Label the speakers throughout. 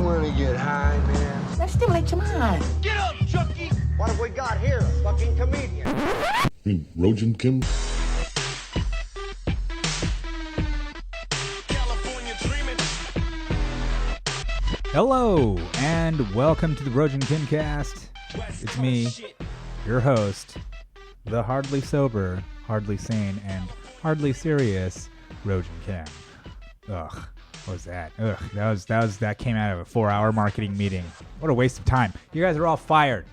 Speaker 1: wanna get high, man?
Speaker 2: Let's stimulate your mind.
Speaker 1: Get up, Chucky! What have we got here? A fucking comedian.
Speaker 3: Rojan Kim.
Speaker 4: Hello, and welcome to the Rojan Kimcast. It's me, your host, the hardly sober, hardly sane, and hardly serious Rojan Kim. Ugh, what was that? Ugh, that came out of a 4-hour marketing meeting. What a waste of time. You guys are all fired.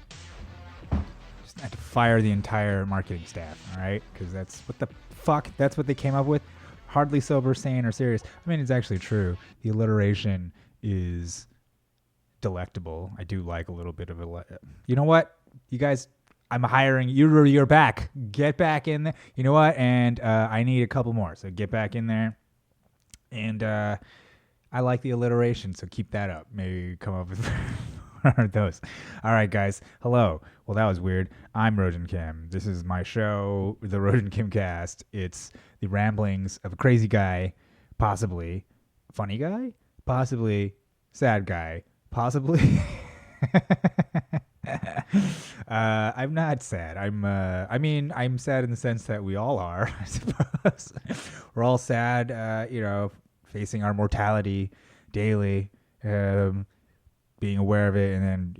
Speaker 4: Just had to fire the entire marketing staff, all right? Because that's what the fuck, that's what they came up with. Hardly sober, sane, or serious. I mean, it's actually true. The alliteration is delectable. I do like a little bit of a... You know what? You guys, I'm hiring you. You're back. Get back in there. You know what? And I need a couple more. So get back in there. And I like the alliteration, so keep that up. Maybe come up with those. All right, guys. Hello. Well, that was weird. I'm Rojan Kim. This is my show, the Rojan Kimcast. It's the ramblings of a crazy guy, possibly funny guy, possibly sad guy, possibly. I'm not sad. I'm sad in the sense that we all are, I suppose. We're all sad, facing our mortality daily, being aware of it, and then,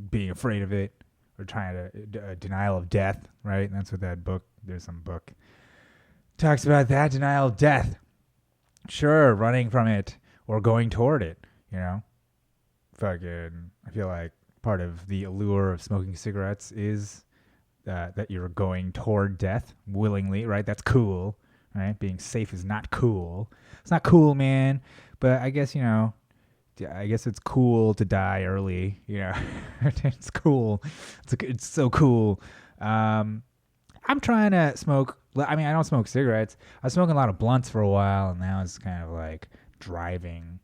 Speaker 4: being afraid of it, or trying to denial of death, right? And that's what that book, there's some book talks about that, denial of death. Sure, running from it or going toward it, Fucking, I feel like part of the allure of smoking cigarettes is that you're going toward death willingly, right? That's cool, right? Being safe is not cool. It's not cool, man. But I guess, it's cool to die early, It's cool. It's so cool. I'm trying to smoke. I mean, I don't smoke cigarettes. I was smoking a lot of blunts for a while, and now it's kind of like driving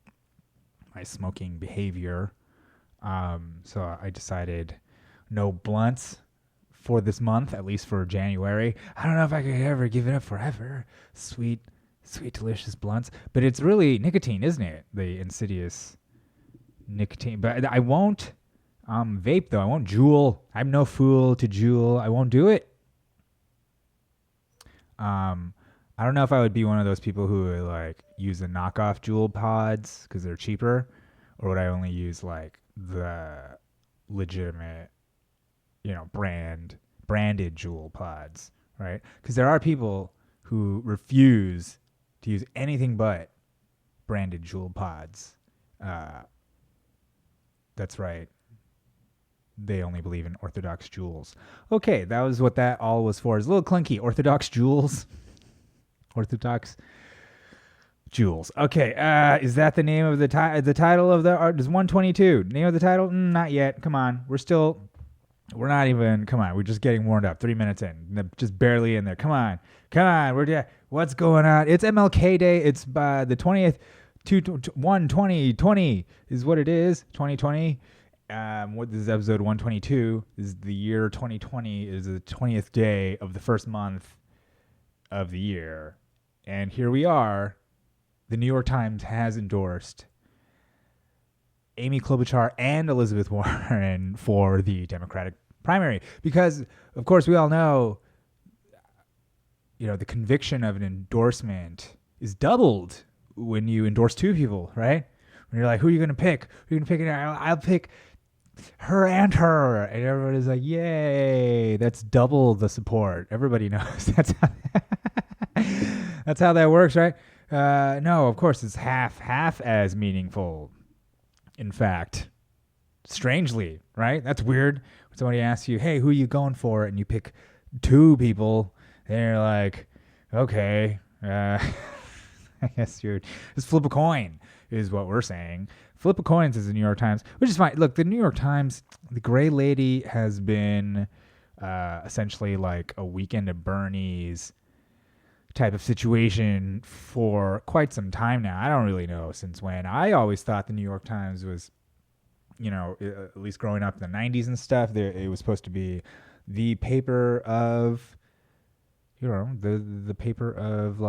Speaker 4: my smoking behavior. So I decided no blunts for this month, at least for January. I don't know if I could ever give it up forever. Sweet, delicious blunts. But it's really nicotine, isn't it? The insidious nicotine. But I won't vape, though. I won't Juul. I'm no fool to Juul. I won't do it. I don't know if I would be one of those people who would use the knockoff Juul pods because they're cheaper, or would I only use the legitimate, branded Juul pods, right? Because there are people who refuse to use anything but branded Juul pods. That's right. They only believe in Orthodox Juuls. Okay, that was what that all was for. It's a little clunky. Orthodox Juuls. Orthodox Juuls. Okay, is that the name of the title of the art? Is 122 name of the title? Not yet. Come on, we're not even. Come on, we're just getting warmed up. 3 minutes in, just barely in there. Come on. What's going on? It's MLK Day. It's the 20th. 2020 is what it is. 2020. What this is episode 122. This is the year 2020. Is the 20th day of the first month of the year. And here we are. The New York Times has endorsed Amy Klobuchar and Elizabeth Warren for the Democratic primary. Because, of course, we all know, the conviction of an endorsement is doubled when you endorse two people, right? When you're like, who are you going to pick? Who are you going to pick? I'll pick her and her. And everybody's like, yay, that's double the support. Everybody knows that's how that works, right? No, of course, it's half as meaningful. In fact, strangely, right? That's weird. When somebody asks you, hey, who are you going for? And you pick two people, and you're like, okay, I guess just flip a coin is what we're saying. Flip a coin, says the New York Times, which is fine. Look, the New York Times, the gray lady has been essentially like a Weekend at Bernie's type of situation for quite some time now. I don't really know since when. I always thought the New York Times was, at least growing up in the 90s and stuff, it was supposed to be the paper of, the paper of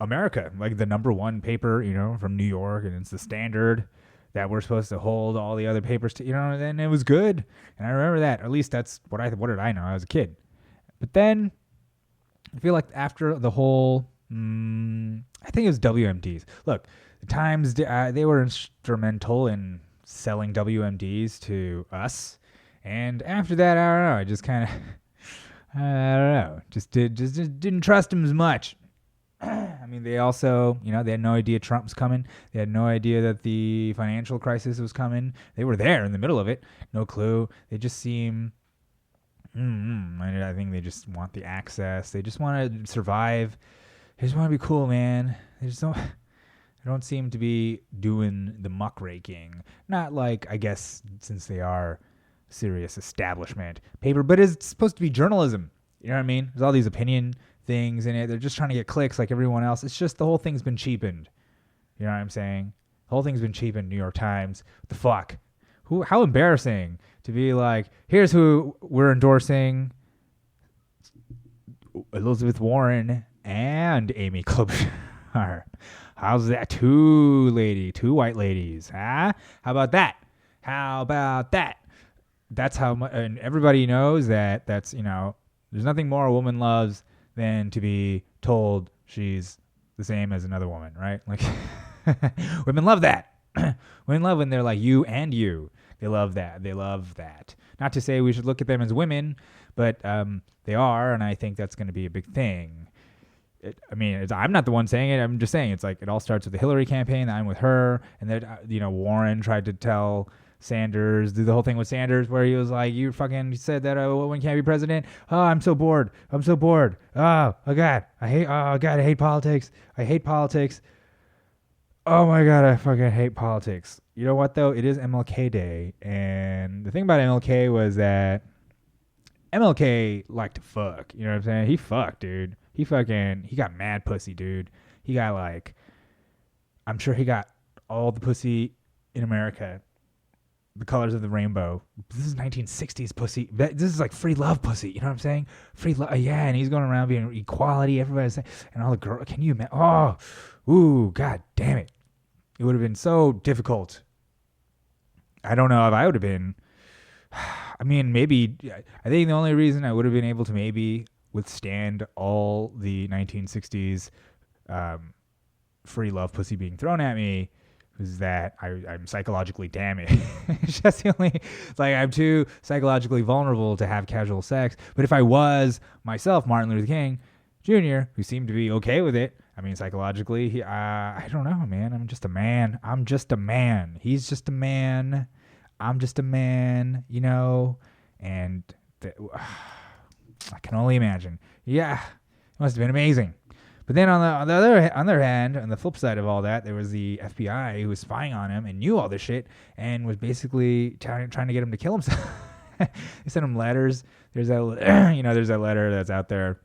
Speaker 4: America, like the number one paper, from New York, and it's the Standard that we're supposed to hold all the other papers to, and it was good. And I remember that. At least that's what did I know? I was a kid. But then I feel like after the whole, I think it was WMDs. Look, the Times, they were instrumental in selling WMDs to us. And after that, I don't know. I just kind of, I don't know. Just didn't trust them as much. I mean, they also, they had no idea Trump was coming. They had no idea that the financial crisis was coming. They were there in the middle of it. No clue. They just seem, I think they just want the access. They just want to survive. They just want to be cool, man. They don't seem to be doing the muckraking. Not like, I guess, since they are serious establishment paper, but it's supposed to be journalism. You know what I mean? There's all these opinion things in it. They're just trying to get clicks like everyone else. It's just the whole thing's been cheapened. You know what I'm saying? The whole thing's been cheapened. New York Times. What the fuck? How embarrassing to be like, here's who we're endorsing: Elizabeth Warren and Amy Klobuchar. How's that? Two white ladies. Huh? How about that? That's how much, and everybody knows that that's, there's nothing more a woman loves than to be told she's the same as another woman, right? Like, women love that. Women love when they're like you and you. They love that. Not to say we should look at them as women, but they are, and I think that's going to be a big thing. I'm not the one saying it. I'm just saying it's like it all starts with the Hillary campaign. I'm with her, and then Warren tried to tell Sanders, do the whole thing with Sanders where he was like, you fucking said that a woman can't be president. Oh, I'm so bored. Oh God, I hate politics. Oh my God, I fucking hate politics. You know what though? It is MLK Day, and the thing about MLK was that MLK liked to fuck. You know what I'm saying? He fucked, dude. He got mad pussy, dude. He got I'm sure he got all the pussy in America. The colors of the rainbow. This is 1960s pussy. This is like free love pussy. You know what I'm saying? Free love. Yeah, and he's going around being equality. Everybody's saying, and all the girls. Can you imagine? Oh, ooh, God damn it. It would have been so difficult. I don't know if I would have been. I mean, maybe. I think the only reason I would have been able to maybe withstand all the 1960s free love pussy being thrown at me is that I'm psychologically damaged. It's just the only, it's like I'm too psychologically vulnerable to have casual sex. But if I was myself, Martin Luther King Jr., who seemed to be okay with it, I mean, psychologically, I don't know, man. I'm just a man. He's just a man. I'm just a man, and I can only imagine. Yeah, it must have been amazing. But then on the other hand, on the flip side of all that, there was the FBI who was spying on him and knew all this shit and was basically trying to get him to kill himself. They sent him letters. There's that, there's that letter that's out there.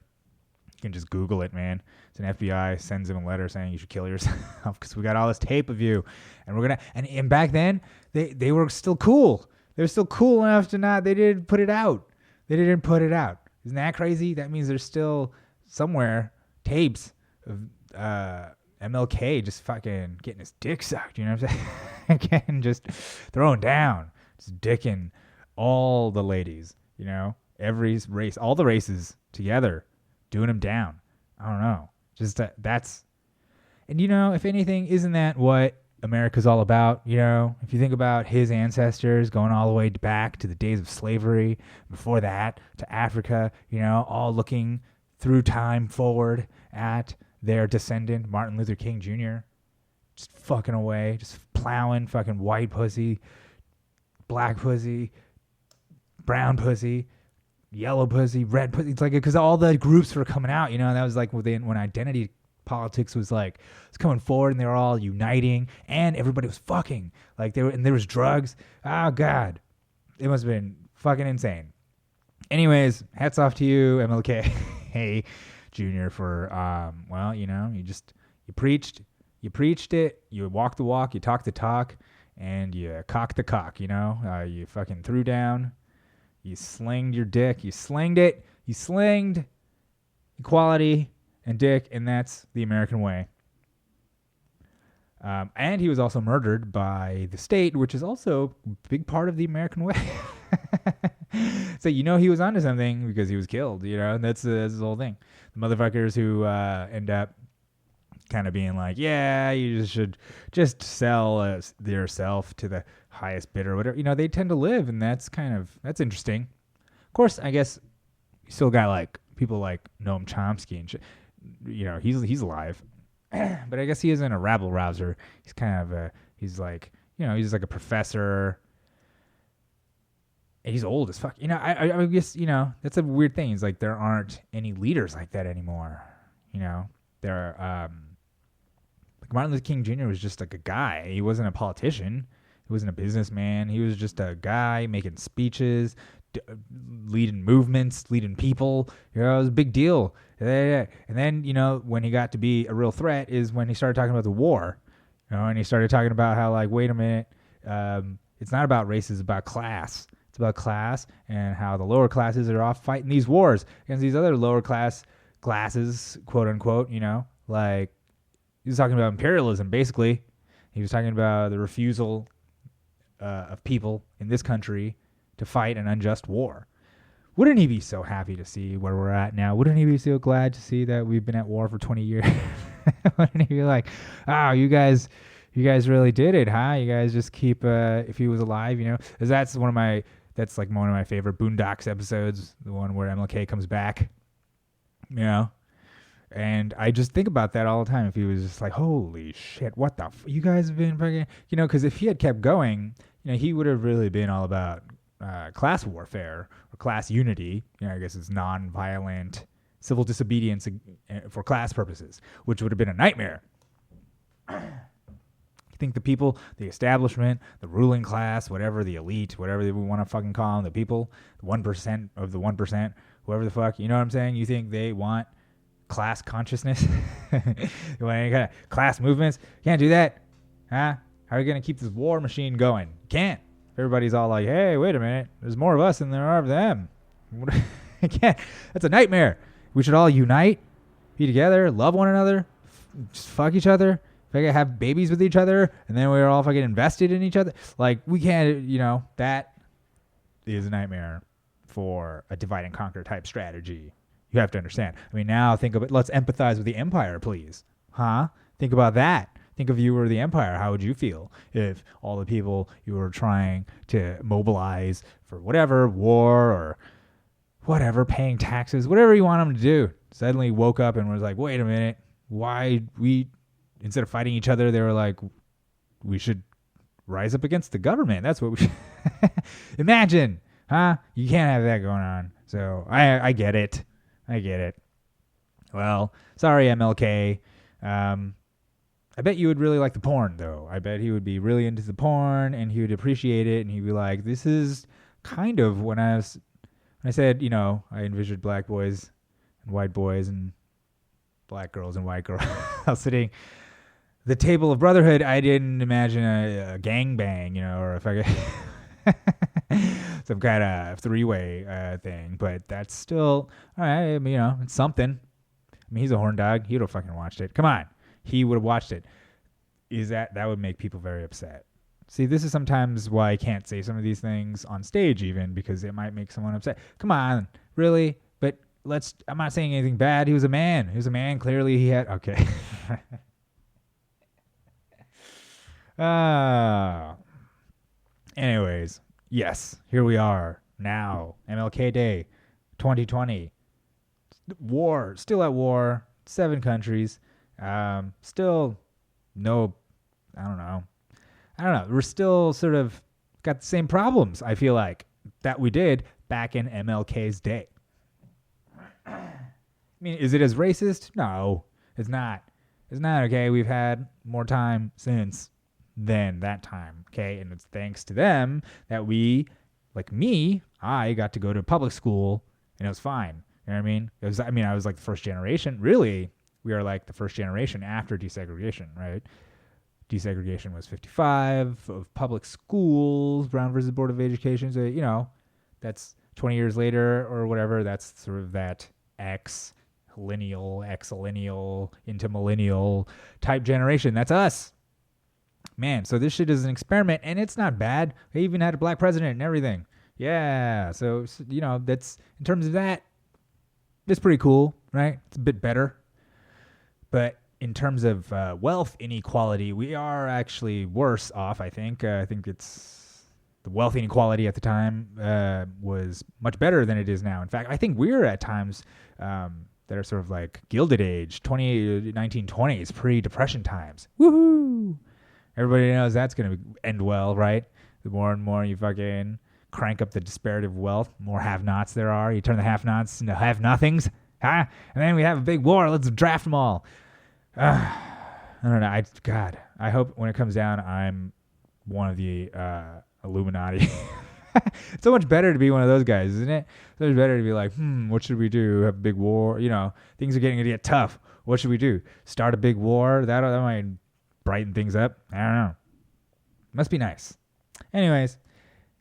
Speaker 4: You can just Google it, man. It's an FBI sends him a letter saying you should kill yourself because we got all this tape of you, and we're gonna. And back then, they were still cool. They were still cool enough to not. They didn't put it out. Isn't that crazy? That means there's still somewhere tapes of MLK just fucking getting his dick sucked, you know what I'm saying? Again, just throwing down, just dicking all the ladies, every race, all the races together, doing them down. I don't know. Just that's, and if anything, isn't that what America's all about? If you think about his ancestors going all the way back to the days of slavery, before that to Africa, all looking through time forward at their descendant, Martin Luther King Jr., just fucking away, just plowing fucking white pussy, black pussy, brown pussy, yellow pussy, red pussy. It's like, because all the groups were coming out, that was like when identity politics was like, it's coming forward and they were all uniting and everybody was fucking. Like and there was drugs. Oh, God. It must have been fucking insane. Anyways, hats off to you, MLK. Hey, Junior, for you preached it, you walked the walk, you talked the talk, and you cocked the cock. You fucking threw down, you slinged your dick, you slinged it, you slinged equality and dick, and that's the American way. And he was also murdered by the state, which is also a big part of the American way. So he was onto something because he was killed, and that's the whole thing. The motherfuckers who end up kind of being like, yeah, you should just sell yourself to the highest bidder or whatever. They tend to live, and that's interesting. Of course, I guess you still got like people like Noam Chomsky and shit. He's alive. But I guess he isn't a rabble rouser. He's kind of he's like a professor. And he's old as fuck. I guess, that's a weird thing. It's like there aren't any leaders like that anymore. There are, like Martin Luther King Jr. was just like a guy. He wasn't a politician. He wasn't a businessman. He was just a guy making speeches, leading movements, leading people. It was a big deal. And then, when he got to be a real threat is when he started talking about the war. And he started talking about how, like, wait a minute, it's not about race, it's about class. It's about class and how the lower classes are off fighting these wars against these other lower classes, quote unquote, like he was talking about imperialism, basically. He was talking about the refusal of people in this country to fight an unjust war. Wouldn't he be so happy to see where we're at now? Wouldn't he be so glad to see that we've been at war for 20 years? Wouldn't he be like, oh, you guys really did it, huh? You guys just keep, if he was alive, 'cause that's one of my favorite Boondocks episodes, the one where MLK comes back, and I just think about that all the time. If he was just like, holy shit, what the you guys have been fucking, because if he had kept going, he would have really been all about class warfare or class unity. I guess it's non-violent civil disobedience for class purposes, which would have been a nightmare. I think the people, the establishment, the ruling class, whatever, the elite, whatever we want to fucking call them, the people, the 1% of the 1%, whoever the fuck, you know what I'm saying? You think they want class consciousness? You want any kind of class movements? Can't do that. Huh? How are you going to keep this war machine going? Can't. Everybody's all like, hey, wait a minute. There's more of us than there are of them. Can't. That's a nightmare. We should all unite, be together, love one another, just fuck each other. Have babies with each other, and then we're all fucking invested in each other. Like, we can't, that is a nightmare for a divide and conquer type strategy. You have to understand. I mean, now think of it. Let's empathize with the empire, please. Huh? Think about that. Think if you were the empire. How would you feel if all the people you were trying to mobilize for whatever, war or whatever, paying taxes, whatever you want them to do, suddenly woke up and was like, wait a minute, why instead of fighting each other, they were like, we should rise up against the government. That's what we should. Imagine, huh? You can't have that going on. So I get it. Well, sorry, MLK. I bet you would really like the porn, though. I bet he would be really into the porn, and he would appreciate it, and he'd be like, this is kind of when I said, I envisioned black boys and white boys and black girls and white girls sitting the table of brotherhood. I didn't imagine a gangbang, or if I some kind of three-way thing, but that's still all right. I mean, it's something. I mean, he's a horn dog. He would have fucking watched it. Come on, he would have watched it. That would make people very upset. See, this is sometimes why I can't say some of these things on stage, even because it might make someone upset. Come on, really? But I'm not saying anything bad. He was a man. Clearly, he had. Okay. Anyways, yes, here we are now. MLK Day 2020. War, still at war. 7 countries. Still no, I don't know. We're still sort of got the same problems, I feel like, that we did back in MLK's day. I mean, is it as racist? No, it's not. It's not, okay? We've had more time since then that time, okay? And it's thanks to them that we, like me, I got to go to public school, and it was fine. You know what I mean? I was like the first generation. Really, we are like the first generation after desegregation, right? Desegregation was 55 of public schools, Brown versus Board of Education. So, that's 20 years later or whatever. That's sort of that X lineal, X-lineal, into millennial type generation. That's us. Man, so this shit is an experiment, and it's not bad. They even had a black president and everything. Yeah, so that's, in terms of that, it's pretty cool, right? It's a bit better. But in terms of wealth inequality, we are actually worse off, I think. I think it's the wealth inequality at the time was much better than it is now. In fact, I think we're at times that are sort of like Gilded Age, 1920s, pre-Depression times. Woohoo! Everybody knows that's going to end well, right? The more and more you fucking crank up the disparity of wealth, more have-nots there are. You turn the have-nots into have-nothings, huh? And then we have a big war. Let's draft them all. I don't know. I hope when it comes down, I'm one of the Illuminati. It's so much better to be one of those guys, isn't it? So much better to be like, what should we do? Have a big war? Things are getting to get tough. What should we do? Start a big war? That might brighten things up. I don't know. Must be nice. Anyways,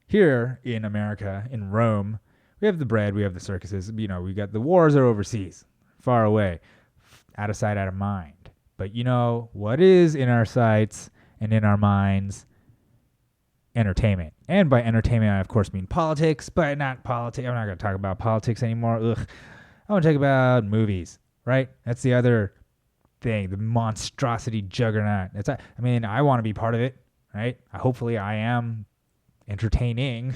Speaker 4: here in America, in Rome, we have the bread, we have the circuses. We got the wars are overseas, far away, out of sight, out of mind. But what is in our sights and in our minds? Entertainment. And by entertainment, I of course mean politics, but not politics. I'm not going to talk about politics anymore. Ugh. I want to talk about movies, right? That's the other thing, the monstrosity juggernaut. I want to be part of it, right? Hopefully I am entertaining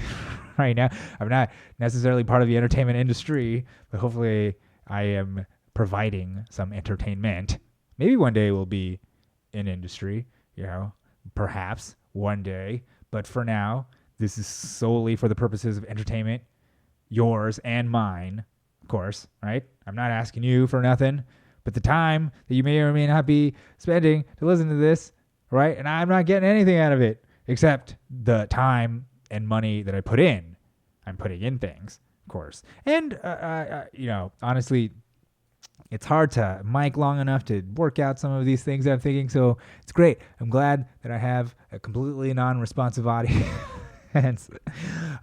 Speaker 4: right now. I'm not necessarily part of the entertainment industry, but hopefully I am providing some entertainment. Maybe one day we'll be in industry, perhaps one day. But for now, this is solely for the purposes of entertainment, yours and mine, of course, right? I'm not asking you for nothing, but the time that you may or may not be spending to listen to this, right? And I'm not getting anything out of it except the time and money that I put in. I'm putting in things, of course. And, honestly, it's hard to mic long enough to work out some of these things I'm thinking, so it's great. I'm glad that I have a completely non-responsive audience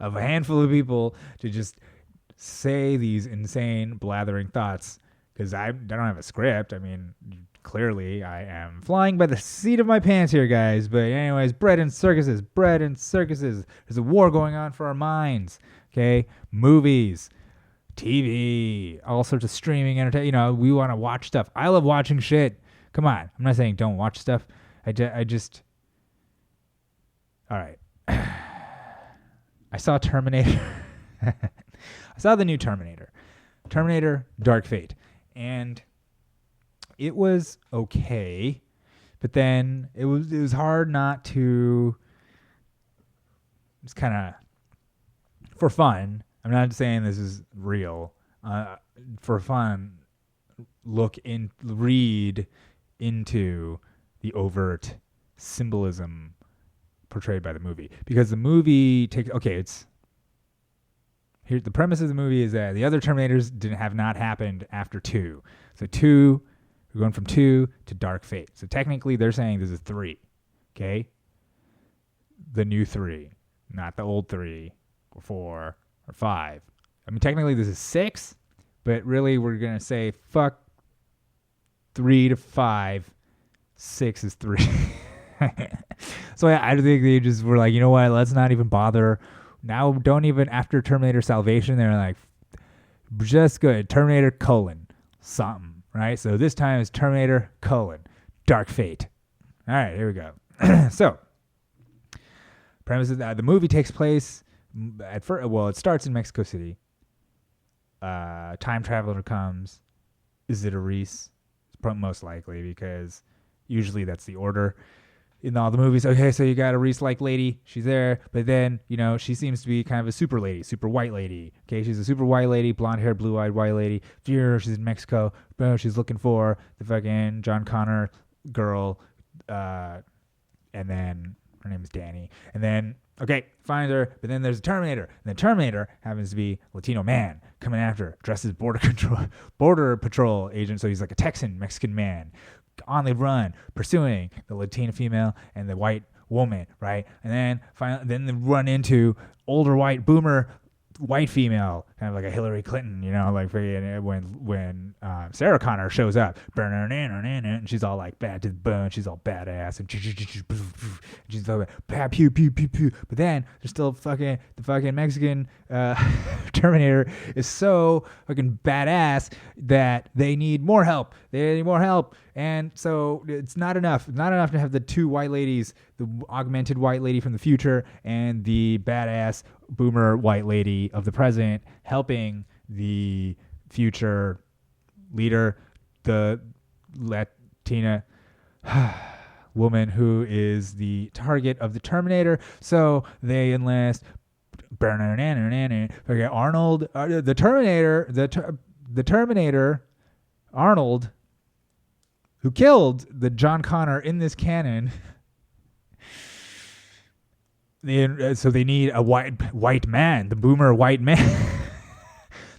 Speaker 4: of a handful of people to just say these insane blathering thoughts, because I don't have a script. Clearly I am flying by the seat of my pants here, guys. But anyways, bread and circuses. There's a war going on for our minds, okay? Movies, TV, all sorts of streaming entertainment. We want to watch stuff. I love watching shit. Come on. I'm not saying don't watch stuff. I just... All right. I saw Terminator. I saw the new Terminator. Terminator Dark Fate. And it was okay. But then it was hard not to... It's kind of... For fun... I'm not saying this is real. For fun, read into the overt symbolism portrayed by the movie. Because the movie takes... Here, the premise of the movie is that the other Terminators have not happened after 2. So 2, we're going from 2 to Dark Fate. So technically they're saying this is 3. Okay? The new 3. Not the old 3 or 4... or 5. Technically this is 6, but really we're going to say fuck 3 to 5. 6 is 3. So I think they just were like, you know what, let's not even bother. Now don't even, after Terminator Salvation, they're like, just good, Terminator : something, right? So this time it's Terminator : Dark Fate. All right, here we go. So, premise is that the movie takes place at first, it starts in Mexico City. Time traveler comes. Is it a Reese? Most likely, because usually that's the order in all the movies. Okay, so you got a Reese-like lady. She's there, but then, she seems to be kind of a super lady, super white lady. Okay, she's a super white lady, blonde-haired, blue-eyed white lady. She's in Mexico. She's looking for the fucking John Connor girl, and then her name is Danny. And then, okay, finds her, but then there's a Terminator. And the Terminator happens to be a Latino man coming after her, dressed as border patrol agent. So he's like a Texan Mexican man on the run, pursuing the Latina female and the white woman, right? And then finally, then they run into older white boomer white female kind of like a Hillary Clinton, like when Sarah Connor shows up, and she's all like bad to the bone, she's all badass, and she's all like pew pew pew pew. But then there's still the fucking Mexican Terminator is so fucking badass that they need more help. And so it's not enough. It's not enough to have the two white ladies, the augmented white lady from the future and the badass boomer white lady of the present, helping the future leader, the Latina woman who is the target of the Terminator. So they enlist Arnold, the Terminator, Arnold, who killed the John Connor in this canon. So they need a white man, the boomer white man.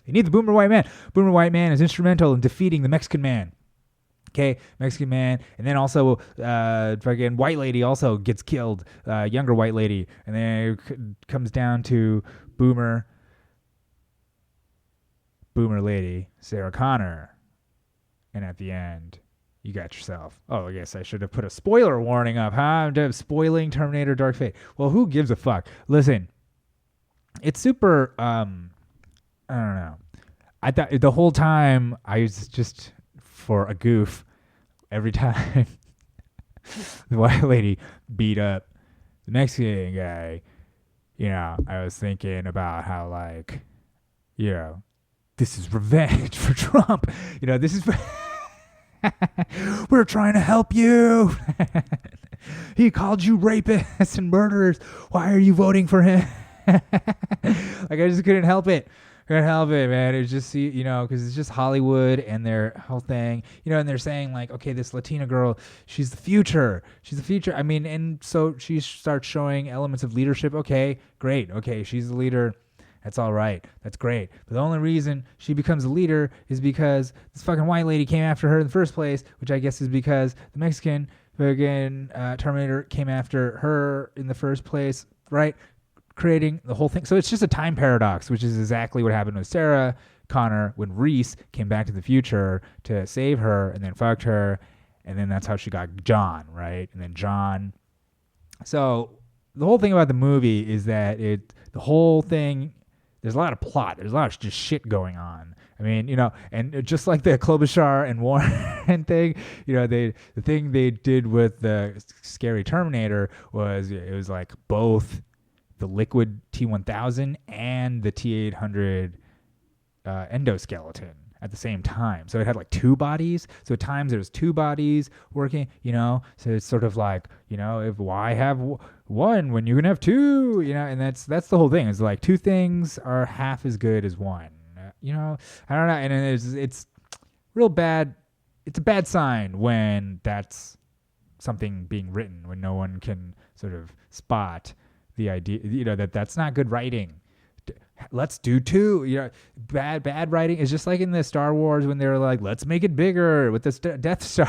Speaker 4: They need the boomer white man. Boomer white man is instrumental in defeating the Mexican man. Okay, Mexican man, and then also fucking white lady also gets killed, younger white lady, and then it comes down to boomer lady, Sarah Connor, and at the end, you got yourself. Oh, I guess I should have put a spoiler warning up, huh? I'm spoiling Terminator Dark Fate. Well, who gives a fuck? Listen, it's super, I don't know. I thought the whole time I was just, for a goof, every time the white lady beat up the Mexican guy, I was thinking about how, like, this is revenge for Trump. This is... We're trying to help you. He called you rapists and murderers. Why are you voting for him? Like, I just couldn't help it. Man. It's just, because it's just Hollywood and their whole thing, and they're saying, like, okay, this Latina girl, she's the future. I mean, and so she starts showing elements of leadership. Okay, great. Okay, she's the leader. That's all right. That's great. But the only reason she becomes a leader is because this fucking white lady came after her in the first place, which I guess is because the Mexican Terminator came after her in the first place, right? Creating the whole thing. So it's just a time paradox, which is exactly what happened with Sarah Connor when Reese came back to the future to save her and then fucked her. And then that's how she got John, right? And then John. So the whole thing about the movie is that the whole thing, there's a lot of plot. There's a lot of just shit going on. I mean, and just like the Klobuchar and Warren thing, the thing they did with the scary Terminator was it was like both the liquid T-1000 and the T-800 endoskeleton at the same time. So it had like two bodies. So at times there's two bodies working, so it's sort of like, why have one when you can have two, and that's the whole thing. It's like two things are half as good as one, I don't know. And it's real bad. It's a bad sign when that's something being written, when no one can sort of spot the idea, that's not good writing. Let's do two. Bad writing is just like in the Star Wars when they were like, let's make it bigger with this Death Star.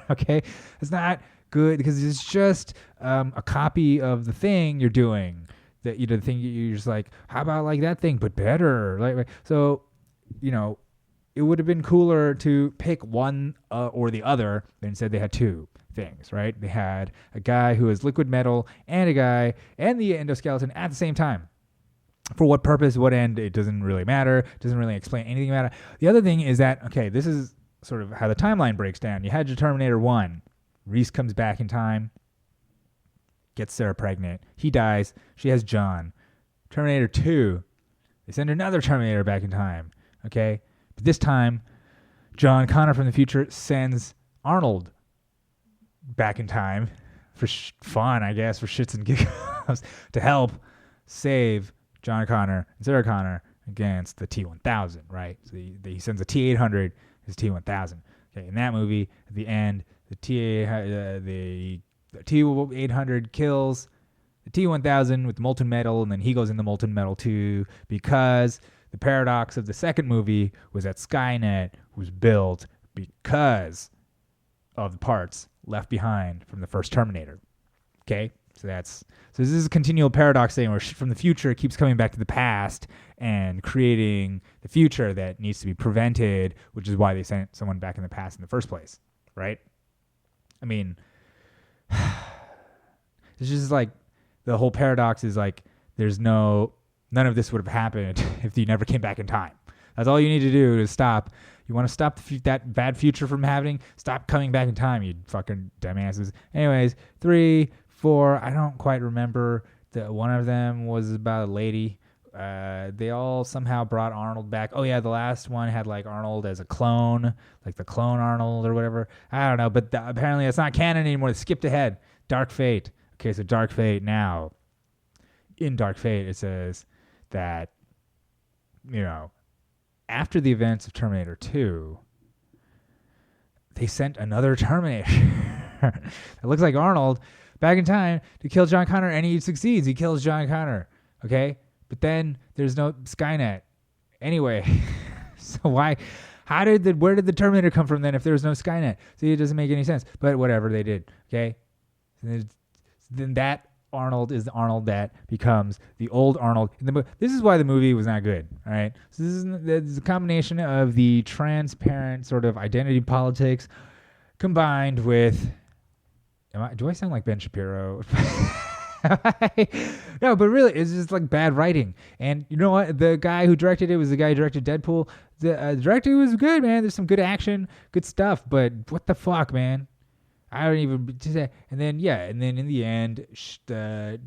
Speaker 4: Okay, it's not good because it's just a copy of the thing you're doing. That the thing you're just like, how about like that thing but better? Like so, it would have been cooler to pick one or the other, but instead they had two things, right? They had a guy who is liquid metal and a guy and the endoskeleton at the same time. For what purpose, what end, it doesn't really matter. It doesn't really explain anything about it. The other thing is that, okay, this is sort of how the timeline breaks down. You had your Terminator 1. Reese comes back in time, gets Sarah pregnant. He dies. She has John. Terminator 2, they send another Terminator back in time, okay? But this time, John Connor from the future sends Arnold back in time for fun, I guess, for shits and giggles, to help save John Connor and Sarah Connor against the T-1000, right? So he sends a T-800, his T-1000. Okay, in that movie, at the end, the T-800 kills the T-1000 with molten metal, and then he goes in the molten metal too, because the paradox of the second movie was that Skynet was built because of the parts left behind from the first Terminator. Okay? So this is a continual paradox thing where shit from the future keeps coming back to the past and creating the future that needs to be prevented, which is why they sent someone back in the past in the first place, right? I mean, it's just like the whole paradox is like none of this would have happened if you never came back in time. That's all you need to do to stop. You want to stop that bad future from happening? Stop coming back in time, you fucking dumbasses. Anyways, 3, 4, I don't quite remember. One of them was about a lady. They all somehow brought Arnold back. Oh yeah, the last one had like Arnold as a clone, like the clone Arnold or whatever. I don't know, but apparently it's not canon anymore. They skipped ahead. Dark Fate. Okay, so Dark Fate now. In Dark Fate, it says that, after the events of Terminator 2, they sent another Terminator. It looks like Arnold back in time to kill John Connor, and he succeeds. He kills John Connor. Okay? But then there's no Skynet. Anyway, so where did the Terminator come from then if there was no Skynet? See, it doesn't make any sense. But whatever, they did. Okay? Then that Arnold is the Arnold that becomes the old Arnold. This is why the movie was not good. All right? So this is a combination of the transparent sort of identity politics combined with... do I sound like Ben Shapiro? No, but really, it's just like bad writing. And you know what? The guy who directed it was the guy who directed Deadpool. The director was good, man. There's some good action, good stuff. But what the fuck, man? I don't even... And then in the end, the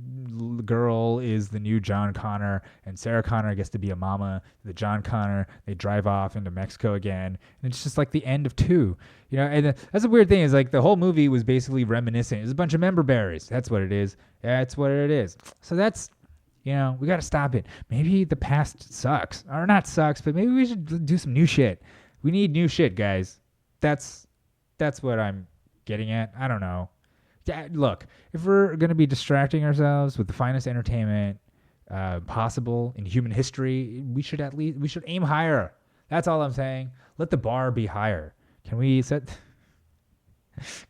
Speaker 4: girl is the new John Connor, and Sarah Connor gets to be a mama. The John Connor, they drive off into Mexico again. And it's just like the end of 2. And that's the weird thing is like the whole movie was basically reminiscent. It's a bunch of member berries. That's what it is. That's what it is. So that's, we got to stop it. Maybe the past sucks. Or not sucks, but maybe we should do some new shit. We need new shit, guys. That's what I'm getting at. I don't know. Look, if we're going to be distracting ourselves with the finest entertainment possible in human history, we should aim higher. That's all I'm saying. Let the bar be higher. Can we set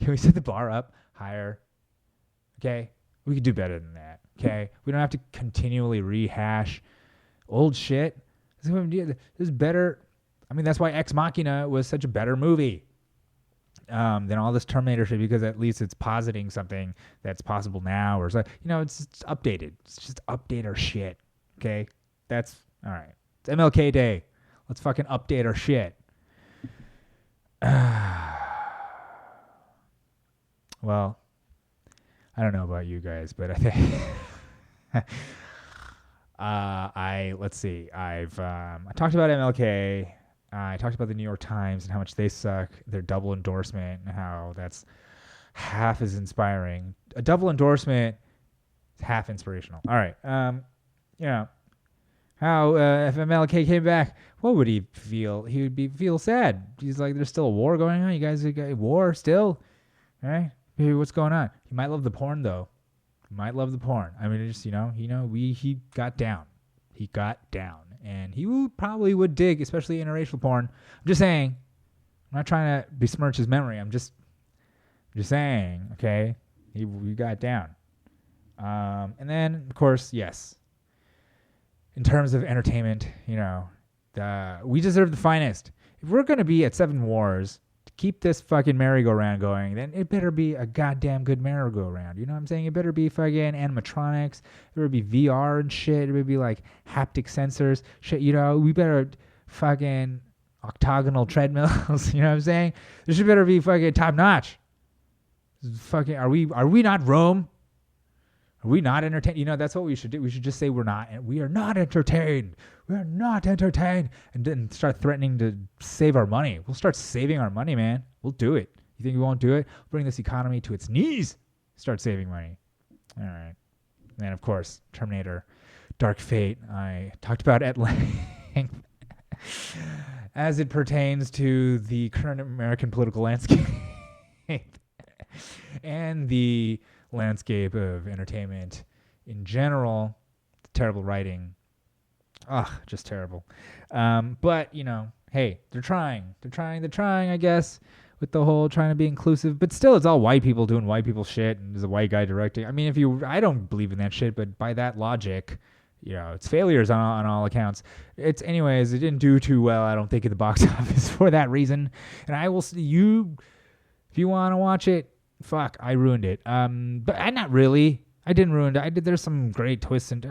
Speaker 4: the bar up higher? Okay? We could do better than that. Okay? We don't have to continually rehash old shit. This is better. I mean, that's why Ex Machina was such a better movie than all this Terminator shit, because at least it's positing something that's possible now, or it's updated. Let's just update our shit. Okay? That's all right. It's MLK Day. Let's fucking update our shit. Well, I don't know about you guys, but I think let's see. I talked about MLK. I talked about the New York Times and how much they suck. Their double endorsement and how that's half as inspiring. A double endorsement is half inspirational. All right. How if MLK came back, what would he feel? He would feel sad. He's like, there's still a war going on. You guys got war still, all right? Maybe what's going on? He might love the porn though. He might love the porn. I mean, just he got down. He got down, and he probably would dig, especially interracial porn. I'm just saying. I'm not trying to besmirch his memory. I'm just saying. Okay, he got down. And then of course, yes. In terms of entertainment, we deserve the finest. If we're going to be at 7 Wars to keep this fucking merry-go-round going, then it better be a goddamn good merry-go-round. You know what I'm saying? It better be fucking animatronics. It better be VR and shit. It better be like haptic sensors. Shit, we better fucking octagonal treadmills. You know what I'm saying? This should better be fucking top-notch. Fucking, are we not Rome? Are we not entertained? That's what we should do. We should just say we are not entertained. We are not entertained. And then start threatening to save our money. We'll start saving our money, man. We'll do it. You think we won't do it? We'll bring this economy to its knees. Start saving money. All right. And then, of course, Terminator, Dark Fate. I talked about at length as it pertains to the current American political landscape and the landscape of entertainment in general. Terrible writing. Just terrible. But hey, they're trying, I guess. with the whole trying to be inclusive, but still it's all white people doing white people shit and there's a white guy directing. I mean, I don't believe in that shit, but by that logic, it's failures on all accounts. Anyways, it didn't do too well, I don't think, at the box office for that reason. And I will see you, if you want to watch it, fuck, I ruined it. But I not really. I didn't ruin it. There's some great twists and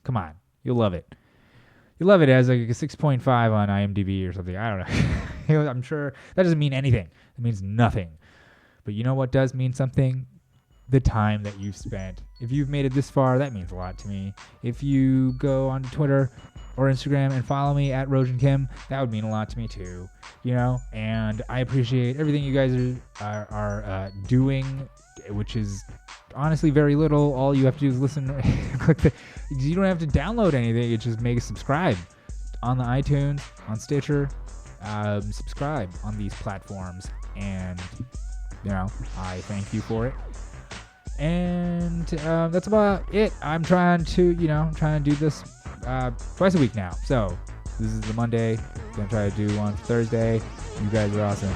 Speaker 4: come on, you'll love it. You love it as like a 6.5 on IMDb or something. I don't know. I'm sure that doesn't mean anything. It means nothing. But you know what does mean something? The time that you've spent. If you've made it this far, that means a lot to me. If you go on Twitter or Instagram and follow me at Rojan Kim, that would mean a lot to me too. And I appreciate everything you guys are doing, which is honestly very little. All you have to do is listen. You don't have to download anything. You just make a subscribe on the iTunes, on Stitcher. Subscribe on these platforms, and I thank you for it. And that's about it. I'm trying to do this twice a week now. So this is the Monday. I'm gonna try to do on Thursday. You guys are awesome.